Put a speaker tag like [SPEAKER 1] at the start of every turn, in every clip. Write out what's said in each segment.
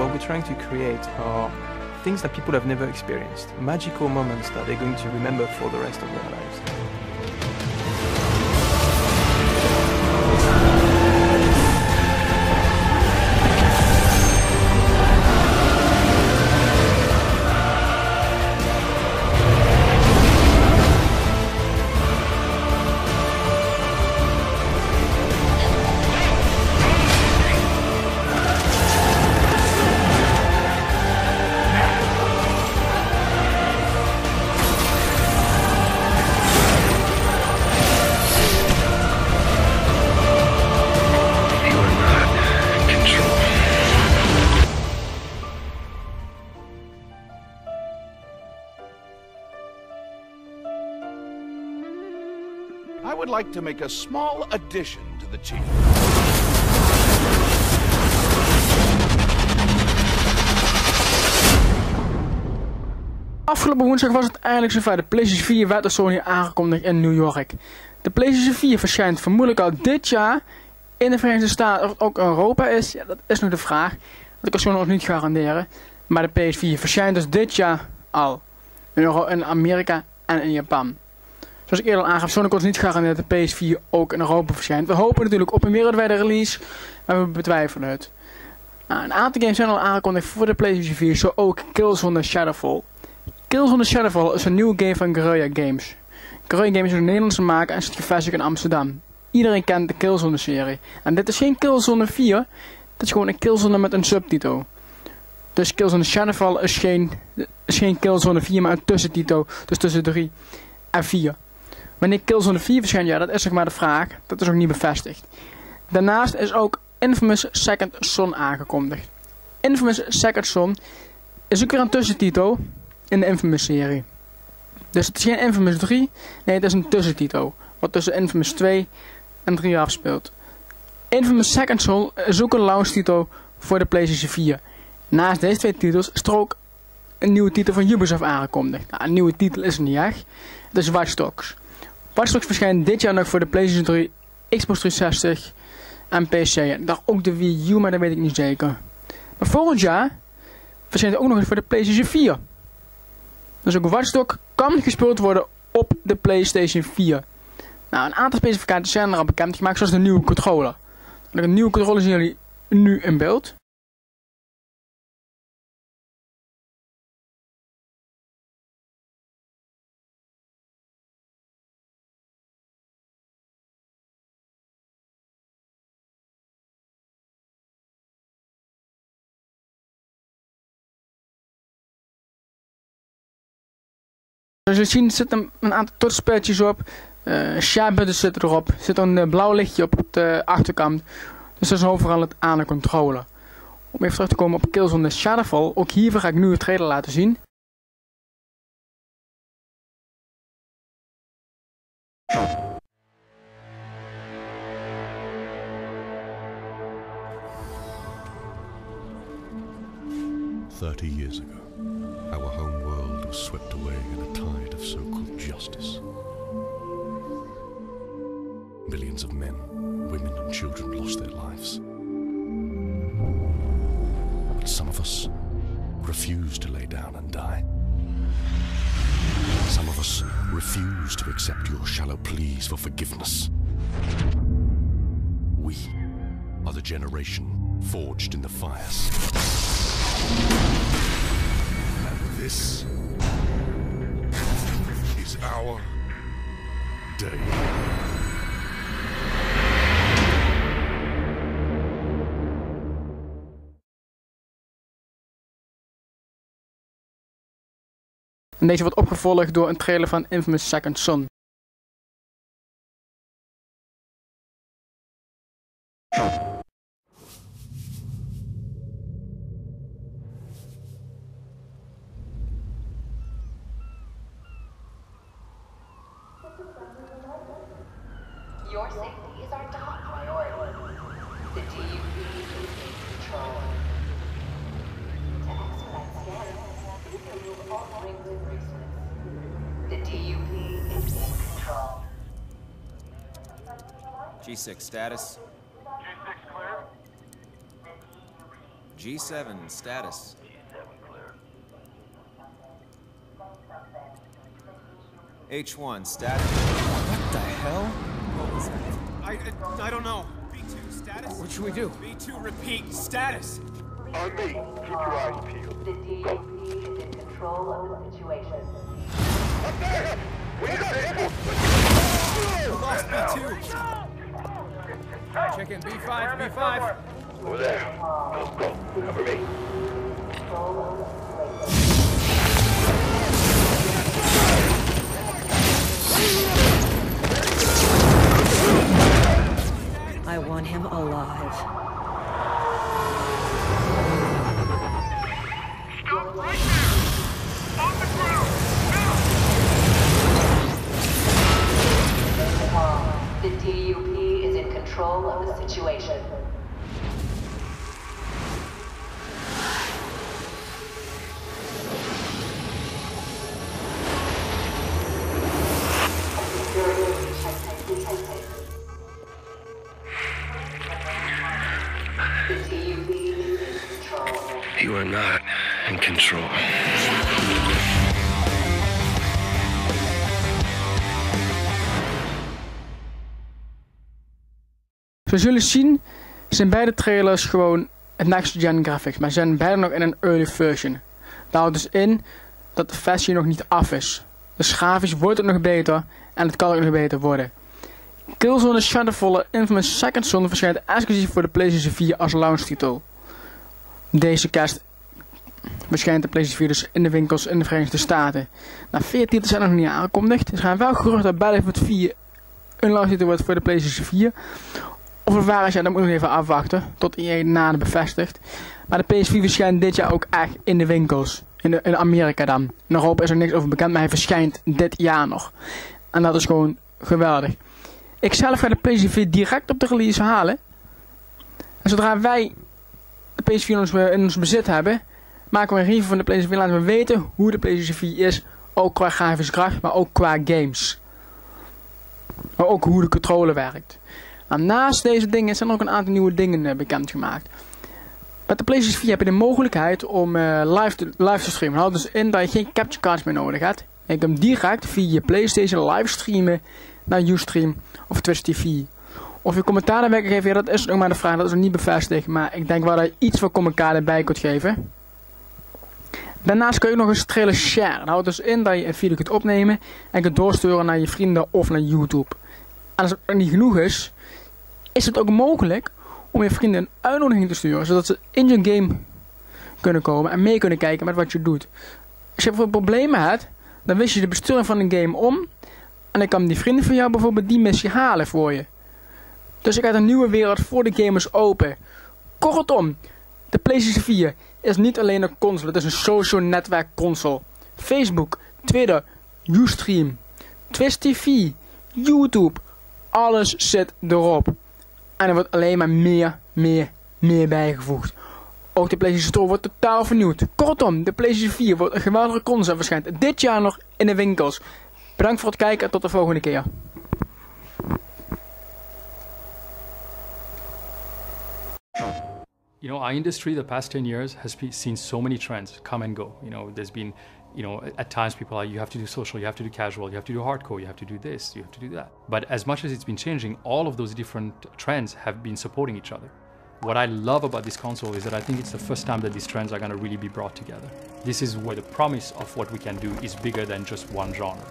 [SPEAKER 1] what we're trying to create are things that people have never experienced, magical moments that they're going to remember for the rest of their lives.
[SPEAKER 2] I would like to make a small addition to the team.
[SPEAKER 3] Afgelopen woensdag was het eindelijk zover. De PlayStation 4 werd door Sony aangekondigd in New York. De PlayStation 4 verschijnt vermoedelijk al dit jaar in de Verenigde Staten. Of het ook in Europa is, ja, dat is nog de vraag. Dat kan Sony nog niet garanderen. Maar de PS4 verschijnt dus dit jaar al. In Amerika en in Japan. Zoals ik eerder al aangaf, Sony kon niet garanderen dat de PS4 ook in Europa verschijnt. We hopen natuurlijk op een wereldwijde release, maar we betwijfelen het. Nou, een aantal games zijn al aangekondigd voor de PlayStation 4, zo ook Killzone Shadowfall. Killzone Shadowfall is een nieuwe game van Guerrilla Games. Guerrilla Games is een Nederlandse maker en zit gevestigd in Amsterdam. Iedereen kent de Killzone serie. En dit is geen Killzone 4, dit is gewoon een Killzone met een subtitel. Dus Killzone Shadowfall is geen Killzone 4, maar een tussentitel, dus tussen 3 en 4. Wanneer Killzone 4 verschijnt, ja, dat is zeg maar de vraag. Dat is ook niet bevestigd. Daarnaast is ook Infamous Second Son aangekondigd. Infamous Second Son is ook weer een tussentitel in de Infamous serie. Dus het is geen Infamous 3, nee, het is een tussentitel. Wat tussen Infamous 2 en 3 afspeelt. Infamous Second Son is ook een launch titel voor de PlayStation 4. Naast deze twee titels is er ook een nieuwe titel van Ubisoft aangekondigd. Nou, een nieuwe titel is er niet echt. Het is Watch Dogs. Watch Dogs verschijnt dit jaar nog voor de PlayStation 3, Xbox 360 en PC. En daar ook de Wii U, maar dat weet ik niet zeker. Maar volgend jaar verschijnt het ook nog eens voor de PlayStation 4. Dus ook Watch Dogs kan gespeeld worden op de PlayStation 4. Nou, een aantal specificaties zijn er al bekendgemaakt, zoals de nieuwe controller. De nieuwe controller zien jullie nu in beeld. Zoals je ziet zitten een aantal touchpadjes op, share-buttons zitten erop, er zit een blauw lichtje op de achterkant, dus dat is overal het aan de controller. Om even terug te komen op Killzone Shadowfall, ook hiervoor ga ik nu een trailer laten zien.
[SPEAKER 4] Years ago, our home world was swept away in a tide of so-called justice. Millions of men, women and children lost their lives. But some of us refused to lay down and die. Some of us refused to accept your shallow pleas for forgiveness. We are the generation forged in the fires. And this is our day.
[SPEAKER 3] En deze wordt opgevolgd door een trailer van Infamous Second Son.
[SPEAKER 5] Your safety is our top priority. The DUP is in control. To expedite scanning, please remove all rings and bracelets. The DUP is in control.
[SPEAKER 6] G6 status.
[SPEAKER 7] G6 clear.
[SPEAKER 6] G7 status. H1 status.
[SPEAKER 7] What the hell?
[SPEAKER 6] What was that?
[SPEAKER 7] I don't know. B2 status? What should we do? B2 repeat status.
[SPEAKER 2] On me. Keep your eyes peeled.
[SPEAKER 5] The DUP is in control of the situation.
[SPEAKER 2] Up there! We got it!
[SPEAKER 7] Lost B2. Check in B5, B5.
[SPEAKER 2] Over there. Go. Cover me.
[SPEAKER 5] Control of the situation.
[SPEAKER 8] I want him alive.
[SPEAKER 9] Stop right there! On the ground!
[SPEAKER 5] The DUP is in control of the situation. The DUP is in control.
[SPEAKER 10] You are not in control.
[SPEAKER 3] Zoals jullie zien zijn beide trailers gewoon het next gen graphics, maar zijn beide nog in een early version. Dat houdt dus in dat de versie nog niet af is. Dus grafisch wordt het nog beter en het kan ook nog beter worden. Killzone Shadowfall Infamous Second Son verschijnt exclusief voor de PlayStation 4 als launchtitel. Deze kerst verschijnt de PlayStation 4 dus in de winkels in de Verenigde Staten. Nou, 4 titels zijn nog niet aangekondigd. Er gaan wel geruchten dat Battlefield 4 een launchtitel wordt voor de PlayStation 4. Of het waar is, ja, dat moet ik nog even afwachten tot EA nader bevestigt. Maar de PS4 verschijnt dit jaar ook echt in de winkels. In Amerika dan. In Europa is er niks over bekend, maar hij verschijnt dit jaar nog. En dat is gewoon geweldig. Ik zelf ga de PlayStation 4 direct op de release halen. En zodra wij de PS4 in ons bezit hebben, maken we een review van de PlayStation 4. Laten we weten hoe de PlayStation 4 is. Ook qua grafische kracht, maar ook qua games. Maar ook hoe de controller werkt. Nou, naast deze dingen zijn er ook een aantal nieuwe dingen bekendgemaakt. Met de PlayStation 4 heb je de mogelijkheid om live te streamen. Dat houdt dus in dat je geen capture cards meer nodig hebt. Je kunt direct via je PlayStation live streamen naar Ustream of Twitch TV. Of je commentaar erbij kan geven, ja, dat is nog maar de vraag. Dat is nog niet bevestigd. Maar ik denk wel dat je iets van commentaar erbij kunt geven. Daarnaast kun je ook nog eens trailer share. Dat houdt dus in dat je een video kunt opnemen en kunt doorsturen naar je vrienden of naar YouTube. En als het nog niet genoeg is het ook mogelijk om je vrienden een uitnodiging te sturen, zodat ze in je game kunnen komen en mee kunnen kijken met wat je doet. Als je bijvoorbeeld problemen hebt, dan wist je de besturing van een game om en dan kan die vrienden van jou bijvoorbeeld die missie halen voor je. Dus er gaat een nieuwe wereld voor de gamers open. Kortom, de PlayStation 4 is niet alleen een console, het is een social netwerk console. Facebook, Twitter, Ustream, Twitch TV, YouTube, alles zit erop. En er wordt alleen maar meer bijgevoegd. Ook de PlayStation Store wordt totaal vernieuwd. Kortom, de PlayStation 4 wordt een geweldige console en verschijnt dit jaar nog in de winkels. Bedankt voor het kijken en tot de volgende keer.
[SPEAKER 11] You know, our industry the past 10 years has seen so many trends come and go. You know, there's been, you know, at times people are, you have to do social, you have to do casual, you have to do hardcore, you have to do this, you have to do that. But as much as it's been changing, all of those different trends have been supporting each other. What I love about this console is that I think it's the first time that these trends are going to really be brought together. This is where the promise of what we can do is bigger than just one genre.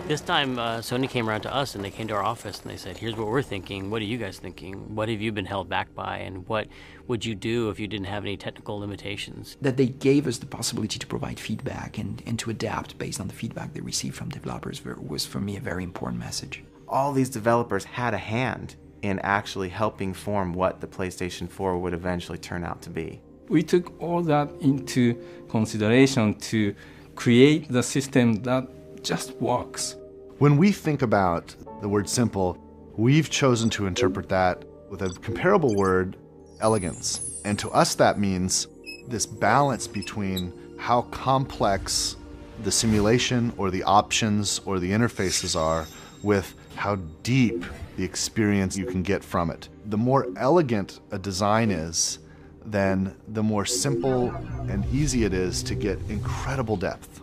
[SPEAKER 12] This time, Sony came around to us and they came to our office and they said, here's what we're thinking. What are you guys thinking? What have you been held back by? And what would you do if you didn't have any technical limitations?
[SPEAKER 13] That they gave us the possibility to provide feedback and to adapt based on the feedback they received from developers was for me a very important message.
[SPEAKER 14] All these developers had a hand in actually helping form what the PlayStation 4 would eventually turn out to be.
[SPEAKER 15] We took all that into consideration to create the system that just works.
[SPEAKER 16] When we think about the word simple, we've chosen to interpret that with a comparable word, elegance. And to us that means this balance between how complex the simulation or the options or the interfaces are with how deep the experience you can get from it. The more elegant a design is, then the more simple and easy it is to get incredible depth.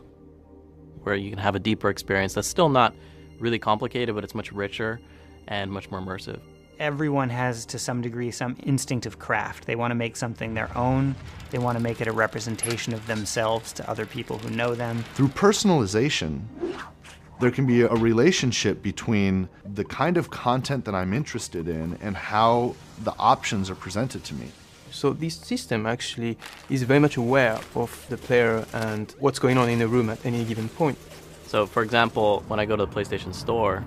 [SPEAKER 17] Where you can have a deeper experience that's still not really complicated, but it's much richer and much more immersive.
[SPEAKER 18] Everyone has, to some degree, some instinct of craft. They want to make something their own. They want to make it a representation of themselves to other people who know them.
[SPEAKER 16] Through personalization, there can be a relationship between the kind of content that I'm interested in and how the options are presented to me.
[SPEAKER 1] So this system actually is very much aware of the player and what's going on in the room at any given point.
[SPEAKER 17] So for example, when I go to the PlayStation Store,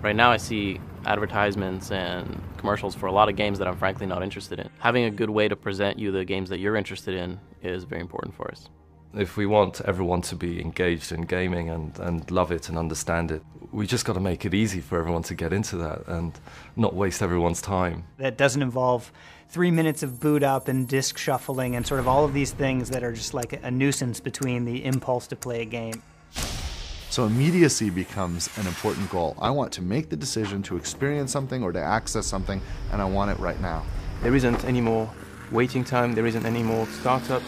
[SPEAKER 17] right now I see advertisements and commercials for a lot of games that I'm frankly not interested in. Having a good way to present you the games that you're interested in is very important for us.
[SPEAKER 15] If we want everyone to be engaged in gaming and love it and understand it, we just got to make it easy for everyone to get into that and not waste everyone's time.
[SPEAKER 18] That doesn't involve 3 minutes of boot up and disc shuffling and sort of all of these things that are just like a nuisance between the impulse to play a game.
[SPEAKER 16] So immediacy becomes an important goal. I want to make the decision to experience something or to access something, and I want it right now.
[SPEAKER 1] There isn't any more waiting time, there isn't any more startup.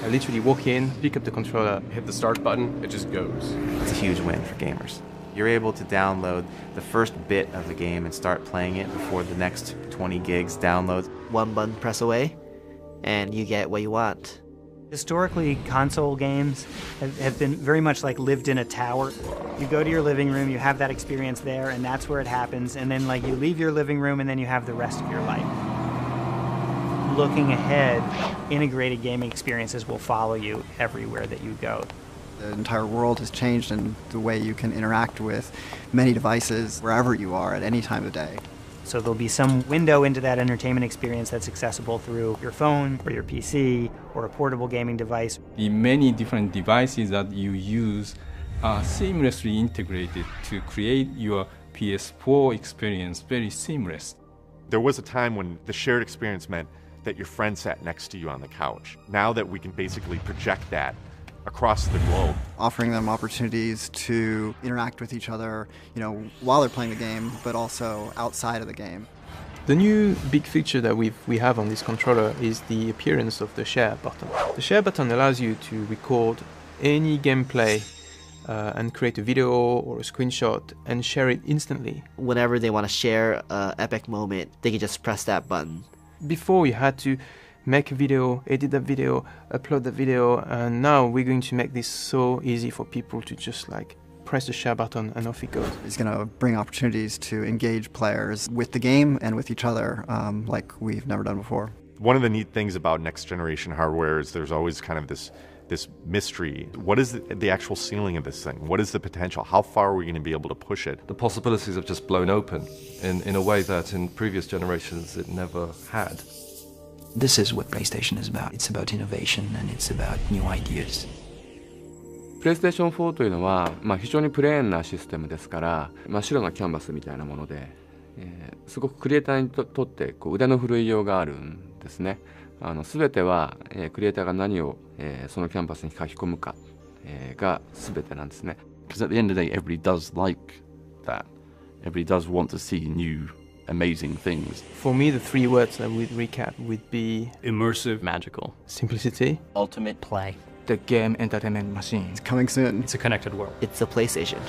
[SPEAKER 1] I literally walk in, pick up the controller,
[SPEAKER 19] hit the start button, it just goes.
[SPEAKER 14] It's a huge win for gamers. You're able to download the first bit of the game and start playing it before the next 20 gigs downloads.
[SPEAKER 20] One button press away, and you get what you want.
[SPEAKER 18] Historically, console games have been very much like lived in a tower. You go to your living room, you have that experience there, and that's where it happens, and then like you leave your living room and then you have the rest of your life. Looking ahead, integrated gaming experiences will follow you everywhere that you go.
[SPEAKER 21] The entire world has changed in the way you can interact with many devices wherever you are at any time of day.
[SPEAKER 18] So there'll be some window into that entertainment experience that's accessible through your phone or your PC or a portable gaming device.
[SPEAKER 15] The many different devices that you use are seamlessly integrated to create your PS4 experience very seamless.
[SPEAKER 22] There was a time when the shared experience meant that your friend sat next to you on the couch. Now that we can basically project that across the globe.
[SPEAKER 21] Offering them opportunities to interact with each other, while they're playing the game, but also outside of the game.
[SPEAKER 1] The new big feature that we have on this controller is the appearance of the share button. The share button allows you to record any gameplay and create a video or a screenshot and share it instantly.
[SPEAKER 20] Whenever they want to share an epic moment, they can just press that button.
[SPEAKER 1] Before you had to make a video, edit that video, upload the video, and now we're going to make this so easy for people to just like press the share button and off it goes.
[SPEAKER 21] It's going to bring opportunities to engage players with the game and with each other like we've never done before.
[SPEAKER 22] One of the neat things about next generation hardware is there's always kind of this mystery. What is the actual ceiling of this thing? What is the potential? How far are we going to be able to push it?
[SPEAKER 15] The possibilities have just blown open in a way that in previous generations it never had.
[SPEAKER 13] This is what PlayStation is about. It's about innovation and it's about new ideas.
[SPEAKER 23] PlayStation 4というのは、非常にプレーンなシステムですから、真っ白なキャンバスみたいなもので、すごくクリエイターにとって腕の振るいようがあるんですね。全ては、クリエイターが何を、そのキャンバスに書き込むか、が全てなんですね。
[SPEAKER 24] Because at the end of the day, everybody does like that. Everybody does want to see new amazing things.
[SPEAKER 1] For me, the 3 words that would recap would be
[SPEAKER 17] immersive, magical,
[SPEAKER 1] simplicity,
[SPEAKER 20] ultimate play.
[SPEAKER 3] The game entertainment machine.
[SPEAKER 21] It's coming soon.
[SPEAKER 11] It's a connected world.
[SPEAKER 20] It's the PlayStation.